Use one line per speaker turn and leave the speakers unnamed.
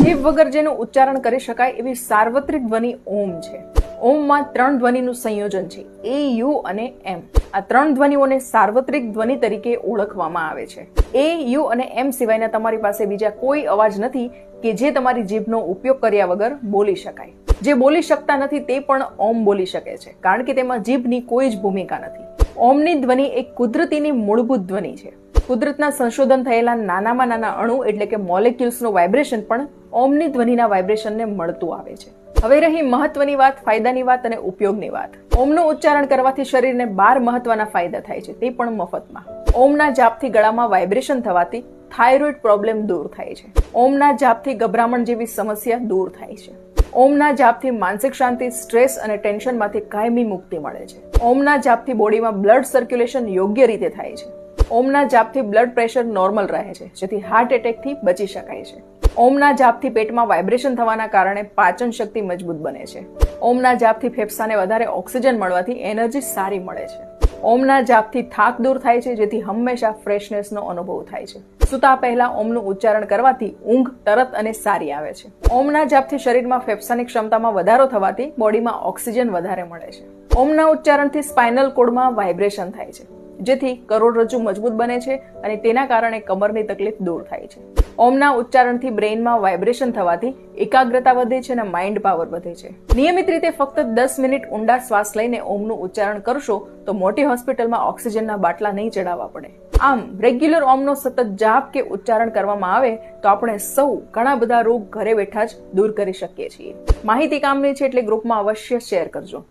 જીભ વગર જેનું ઉચ્ચારણ કરી શકાય એવી સાર્વત્રિક ધ્વનિ ઓમ છે. ઓમમાં 3 ધ્વનિનું સંયોજન છે, એ, યુ અને એમ. આ 3 ધ્વનિઓને સાર્વત્રિક ધ્વનિ તરીકે ઓળખવામાં આવે છે. એ, યુ અને એમ સિવાયના તમારી પાસે બીજા કોઈ અવાજ નથી કે જે તમારી જીભનો ઉપયોગ કર્યા વગર બોલી શકાય. જે બોલી શકતા નથી તે પણ ઓમ બોલી શકે છે, કારણ કે તેમાં જીભની કોઈ જ ભૂમિકા નથી. ઓમની ધ્વનિ એક કુદરતીની મૂળભૂત ધ્વનિ છે. કુદરતના સંશોધન થયેલા નાનામાં નાના અણુ એટલે કે મોલેક્યુલ્સનું વાઇબ્રેશન પણ ઓમની ધ્વનિના વાઇબ્રેશનને મળતું આવે છે. હવે રહી મહત્વની વાત, ફાયદાની વાત અને ઉપયોગની વાત. ઓમનું ઉચ્ચારણ કરવાથી શરીરને 12 મહત્વના ફાયદા થાય છે, તે પણ મફતમાં. ઓમના જાપથી ગળામાં વાઇબ્રેશન થવાથી થાઇરોઇડ પ્રોબ્લેમ દૂર થાય છે. ઓમના જાપથી ગભરામણ જેવી સમસ્યા દૂર થાય છે. ઓમના જાપથી માનસિક શાંતિ, સ્ટ્રેસ અને ટેન્શનમાંથી કાયમી મુક્તિ મળે છે. ઓમના જાપથી બોડીમાં બ્લડ સર્ક્યુલેશન યોગ્ય રીતે થાય છે. ઓમના જાપથી બ્લડ પ્રેશર નોર્મલ રહે છે, જેથી હાર્ટ એટેકથી બચી શકાય છે. ઓમના જાપથી પેટમાં વાઇબ્રેશન થવાના કારણે પાચન શક્તિ મજબૂત બને છે. ઓમના જાપથી ફેફસાને વધારે ઓક્સિજન મળવાથી એનર્જી સારી મળે છે. ઓમના જાપથી થાક દૂર થાય છે, જેથી હંમેશા ફ્રેશનેસનો અનુભવ થાય છે. સૂતા પહેલા ઓમનું ઉચ્ચારણ કરવાથી ઊંઘ તરત અને સારી આવે છે. ઓમના જાપથી શરીરમાં ફેફસાની ક્ષમતામાં વધારો થવાથી બોડીમાં ઓક્સિજન વધારે મળે છે. ઓમના ઉચ્ચારણથી સ્પાઇનલ કોર્ડમાં વાઇબ્રેશન થાય છે, જેથી કરોડરજ્જુ મજબૂત બને છે અને તેના કારણે કમરની તકલીફ દૂર થાય છે. ઓમના ઉચ્ચારણથી બ્રેઇનમાં વાઇબ્રેશન થવાથી એકાગ્રતા વધે છે અને માઇન્ડ પાવર વધે છે. નિયમિત રીતે ફક્ત 10 મિનિટ ઊંડા શ્વાસ લઈને ઓમનું ઉચ્ચારણ કરશો તો મોટી હોસ્પિટલમાં ઓક્સિજનના બાટલા નહીં ચડાવવા પડે. આમ રેગ્યુલર ઓમનો સતત જાપ કે ઉચ્ચારણ કરવામાં આવે તો આપણે સૌ ઘણા બધા રોગ ઘરે બેઠા જ દૂર કરી શકીએ છીએ. માહિતી કામની છે એટલે ગ્રુપમાં અવશ્ય શેર કરજો.